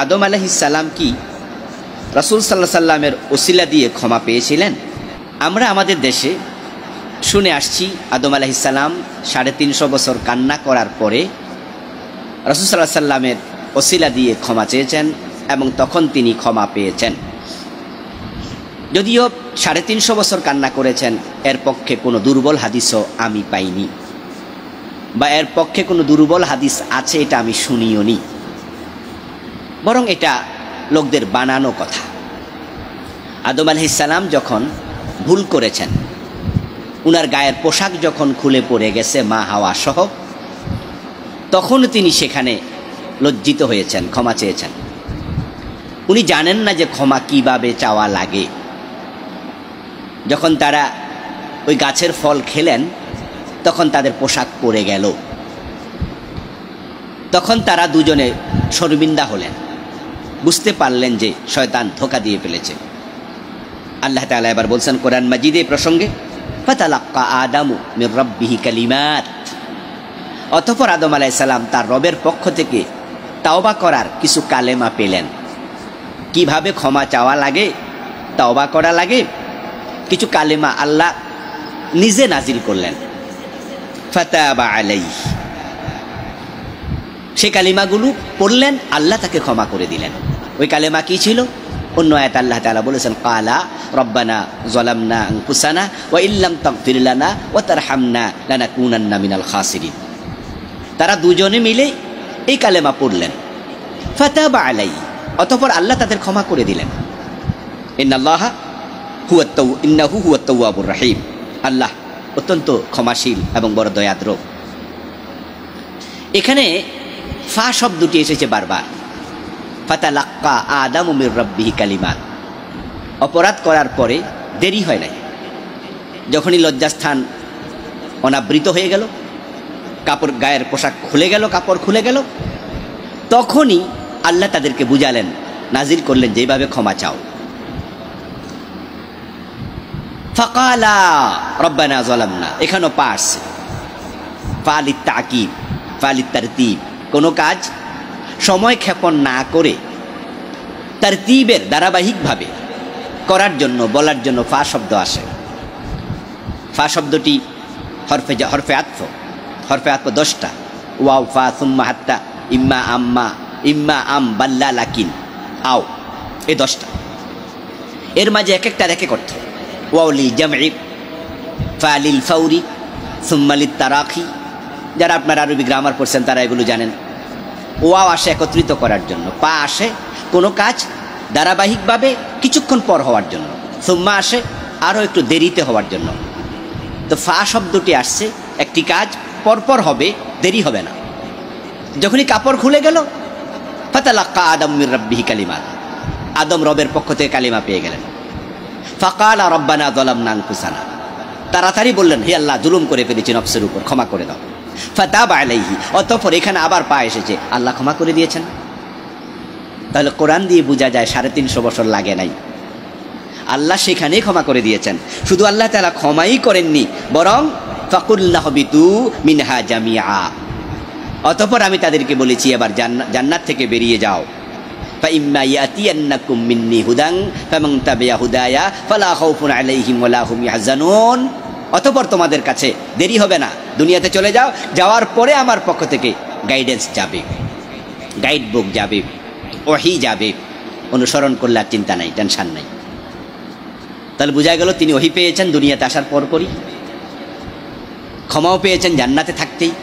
আদম আলাইহিস সালাম কি রাসূল সাল্লাল্লাহু আলাইহি সাল্লামের ওসিলা দিয়ে ক্ষমা পেয়েছিলেন? আমরা আমাদের দেশে শুনে আসছি আদম আলাইহিস সালাম 350 বছর কান্না করার পরে রাসূল সাল্লাল্লাহু আলাইহি সাল্লামের ওসিলা দিয়ে ক্ষমা চেয়েছেন এবং তখন তিনি ক্ষমা পেয়েছেন। যদিও 350 বছর কান্না করেছেন, এর পক্ষে কোনো দুর্বল হাদিসও আমি পাইনি, বা এর পক্ষে কোনো দুর্বল হাদিস আছে এটা আমি শুনিও নি, বরং এটা লোকদের বানানো কথা। আদম আলাইহিস সালাম যখন ভুল করেছেন, উনার গায়ের পোশাক যখন খুলে পড়ে গেছে মা হাওয়া সহ, তখন তিনি সেখানে লজ্জিত হয়েছেন, ক্ষমা চেয়েছেন। উনি জানেন না যে ক্ষমা কিভাবে চাওয়া লাগে। যখন তারা ওই গাছের ফল খেলেন তখন তাদের পোশাক পরে গেল, তখন তারা দুজনে শর্মিন্দা হলেন, বুঝতে পারলেন যে শয়তান ধোঁকা দিয়ে ফেলেছে। আল্লাহ তাআলা এবার বলছেন কোরআন মাজিদে প্রসঙ্গে, ফাতালাক্কা আদামু মির রাব্বিহি কালিমাত, অতঃপর আদম আলাইহিস সালাম তার রবের পক্ষ থেকে তাওবা করার কিছু কালেমা পেলেন। কিভাবে ক্ষমা চাওয়া লাগে, তাওবা করা লাগে, কিছু কালেমা আল্লাহ নিজে নাজিল করলেন। ফাতাবা আলাইহি, সেই কালিমাগুলো পড়লেন, আল্লাহ তাকে ক্ষমা করে দিলেন। ওই কালেমা কি ছিল? অন্য আয়াত আল্লাহ তাআলা বলেছেন, ক্বালা রব্বানা যালামনা আনফুসানা ওয়া ইল্লাম তাগফির লানা ওয়া তারহামনা লানাকুনান্না মিনাল খাসিরিন। তারা দুজনে মিলে এই কালেমা পড়লেন। ফাতাবা আলাইহি, অতঃপর আল্লাহ তাদের ক্ষমা করে দিলেন। ইন্নাহু হুয়াত তাওয়াবুর রহিম, আল্লাহ অত্যন্ত ক্ষমাশীল এবং বড় দয়াদ্র। এখানে ফা শব্দটি এসেছে বারবার। ফাতালাক্কা আদামু মির রাব্বিহি কালিমাত, অপরাধ করার পরে দেরি হয় নাই। যখনই লজ্জাস্থান অনাবৃত হয়ে গেল, কাপড় গায়ের পোশাক খুলে গেল, কাপড় খুলে গেল, তখনই আল্লাহ তাদেরকে বুঝালেন, নাজিল করলেন যেভাবে ক্ষমা চাও। ফাকালা রব্বানা যালামনা, এখানেও পা আসছে, ফালিত তাকিব ফালিত তারতিব, কোনো কাজ সময় ক্ষেপণ না করে তারতিবের ধারাবাহিকভাবে করার জন্য, বলার জন্য ফা শব্দ আসে। ফা শব্দটি হরফে আতফ 10টা, ওয়াও ফা সুম্মা হাত্তা ইম্মা আম্মা ইম্মা আম বাল্লা লাকিন আও, এই 10টা। এর মাঝে এক একটার এক এক অর্থ। ওয়াউলি জামঈ, ফালিল ফাউরি, সুম্মালিত তারাখি। যারা আপনারা আরবি গ্রামার পড়ছেন তারা এগুলো জানেন। ওয়াও আসে একত্রিত করার জন্য, পা আসে কোনো কাজ ধারাবাহিকভাবে কিছুক্ষণ পর হওয়ার জন্য, সুম্মা আসে আরও একটু দেরিতে হওয়ার জন্য। তো ফা শব্দটি আসছে একটি কাজ পরপর হবে, দেরি হবে না। যখনই কাপড় খুলে গেল, ফাতালাক্কা আদম মির রাব্বিহি কালিমাত, আদম রবের পক্ষ থেকে কালিমা পেয়ে গেলেন। ফাকালা রব্বানা যালামনা আনফুসানা, তাড়াতাড়ি বললেন, হে আল্লাহ, জুলুম করে ফেলেছি নফসের উপর, ক্ষমা করে দাও। ফাতাবা আলাইহি, অতঃপর এখানে আবার পা এসেছে, আল্লাহ ক্ষমা করে দিয়েছেন। তাহলে কোরআন দিয়ে বোঝা যায় 350 বছর লাগে নাই, আল্লাহ সেখানেই ক্ষমা করে দিয়েছেন। শুধু আল্লাহ তাআলা ক্ষমাই করেননি, বরং ফাকুলনা হবিতু মিনহা জামিআ, অতঃপর আমি তাদেরকে বলেছি এবার জান্নাত থেকে বেরিয়ে যাও। ফাইম্মা ইয়াতিয়ান্নাকুম মিন্নি হুদান ফামান তাবিআ হুদায়া ফালা খাউফুন আলাইহিম ওয়ালা হুম ইয়াহজানুন, অতঃপর তোমাদের কাছে দেরি হবে না, দুনিয়াতে চলে যাও, যাওয়ার পরে আমার পক্ষ থেকে গাইডেন্স যাবে, গাইড বুক যাবে, ওহী যাবে, অনুসরণ করলে আর চিন্তা নাই, টেনশন নাই। তাহলে বোঝা গেল তিনি ওহী পেয়েছেন দুনিয়াতে আসার পরপরই, ক্ষমাও পেয়েছেন জান্নাতে থাকতেই।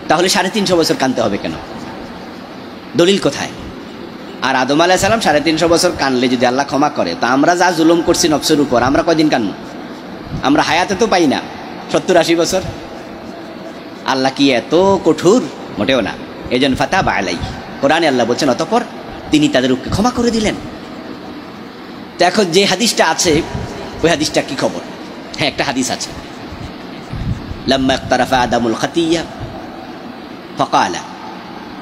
তাহলে 350 বছর কানতে হবে কেন? দলিল কোথায়? আর আদম আলাইহিস সালাম 350 বছর কানলে যদি আল্লাহ ক্ষমা করে, তা আমরা যা জুলুম করছি নফসের উপর, আমরা কয়দিন কানব? আমরা হায়াতে তো পাই না 70-80 বছর। আল্লাহ কি এত কঠোর? মোটেও না। এই জন্য ফাতাবা আলাইহি, কোরআনে আল্লাহ বলছেন অতঃপর তিনি তাদের উপরে ক্ষমা করে দিলেন। তো এখন যে হাদিসটা আছে, ওই হাদিসটা কি খবর? হ্যাঁ, একটা হাদিস আছে, লাম্মা ইকতারাফা আদামুল খাতিয়া ফাকালা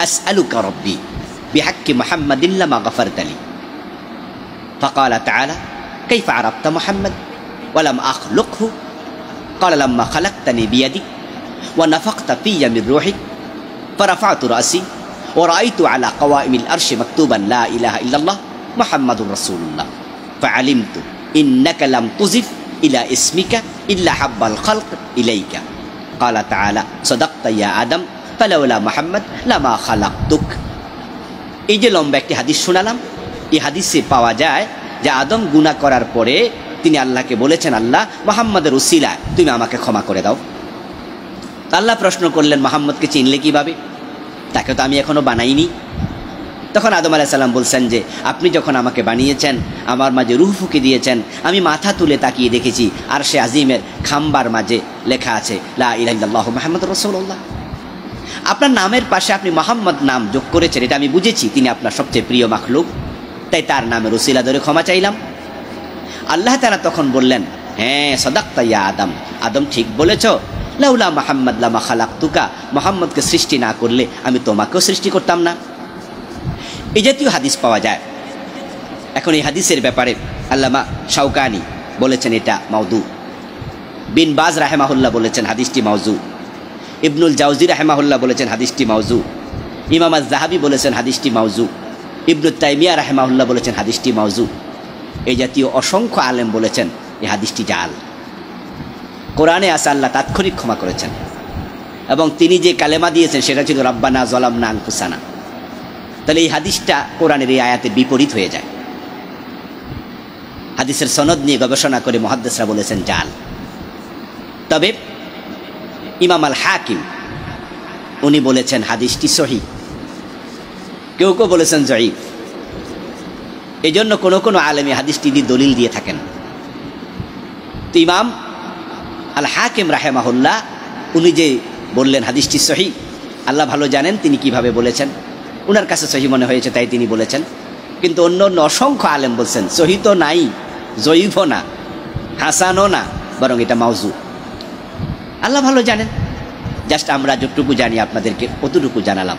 আসআলুকা রব্বি বিহাক্কি মুহাম্মাদিন লামা গফারতালি, ফাকালা তাআলা কাইফা আরাফতা মুহাম্মাদ ওয়া লাম আখলুকহু, ক্বালা লাম্মা খালাকতানি বিয়াদিক ওয়া নাফাখতা ফিয়া মির রূহিক ফারাফা'তু রাসি ওয়ারাইতু আলা কাওয়াইমিল আরশি মাকতুবান লা ইলাহা ইল্লাল্লাহ মুহাম্মাদুর রাসূলুল্লাহ ফাআলিমতু ইন্নাকা লাম তুজিফ ইলা ইসমিকা ইল্লা হাব্বাল খালক ইলাইকা ক্বালা তাআলা সাদাকতা ইয়া আদম ফালাউলা মুহাম্মদ লামা খালাকতুক। এই যে লম্বা একটি হাদিস শোনালাম, এই হাদিসে পাওয়া যায় যে আদম গুনাহ করার পরে তিনি আল্লাহকে বলেছেন, আল্লাহ মুহাম্মাদের উসিলায় তুমি আমাকে ক্ষমা করে দাও। আল্লাহ প্রশ্ন করলেন, মুহাম্মদকে চিনলে কিভাবে? তাকে তো আমি এখনো বানাইনি। তখন আদম আলাইহিস সালাম বলছেন যে আপনি যখন আমাকে বানিয়েছেন, আমার মাঝে রূহ ফুঁকে দিয়েছেন, আমি মাথা তুলে তাকিয়ে দেখেছি আরশে আজিমের খাম্বার মাঝে লেখা আছে লা ইলাহা ইল্লাল্লাহু মুহাম্মাদুর রাসূলুল্লাহ। আপনার নামের পাশে আপনি মুহাম্মদ নাম যোগ করেছেন, এটা আমি বুঝেছি তিনি আপনার সবচেয়ে প্রিয় মাখলুক, তাই তার নামের উসিলা ধরে ক্ষমা চাইলাম। আল্লাহ তাআলা তখন বললেন, হ্যাঁ সাদাকতা ইয়া আদম, আদম ঠিক বলেছ, লাউলা মুহাম্মদ লামা খালাকতুকা, মুহাম্মদকে সৃষ্টি না করলে আমি তোমাকেও সৃষ্টি করতাম না। এই জাতীয় হাদিস পাওয়া যায়। এখন এই হাদিসের ব্যাপারে আল্লামা শাওকানি বলেছেন এটা মাউদু, বিন বাজ রাহেমাহুল্লাহ বলেছেন হাদিসটি মাউজু, ইবনুল জাওজি রাহেমাহুল্লাহ বলেছেন হাদিসটি মাউজু, ইমাম আয-যাহাবী বলেছেন হাদিসটি মাউজু, ইবনু তাইমিয়া রাহেমাহুল্লাহ বলেছেন হাদিসটি মাউজু। এই জাতীয় অসংখ্য আলেম বলেছেন এই হাদিসটি জাল। কোরআনে আছে আল্লাহ তাৎক্ষণিক ক্ষমা করেছেন, এবং তিনি যে কালেমা দিয়েছেন সেটা ছিল রাব্বানা যালামনা আনফুসানা। তাহলে এই হাদিসটা কোরআনের এই আয়াতের বিপরীত হয়ে যায়। হাদিসের সনদ নিয়ে গবেষণা করে মুহাদ্দিসরা বলেছেন জাল। তবে ইমাম আল হাকিম উনি বলেছেন হাদিসটি সহিহ, কেউ কেউ বলেছেন জয়ীফ। এই জন্য কোনো কোনো আলেমী হাদিসটি দিয়ে দলিল দিয়ে থাকেন। তো ইমাম আল হাকিম রাহেমাহুল্লাহ উনি যে বললেন হাদিসটি সহিহ, আল্লাহ ভালো জানেন তিনি কিভাবে বলেছেন, উনার কাছে সহিহ মনে হয়েছে তাই তিনি বলেছেন। কিন্তু অন্য অন্য অসংখ্য আলেম বলছেন সহিহ তো নাই, জয়ীফও না, হাসানও না, বরং এটা মাউজু। আল্লাহ ভালো জানেন, জাস্ট আমরা যতটুকু জানি আপনাদেরকে অতটুকু জানালাম।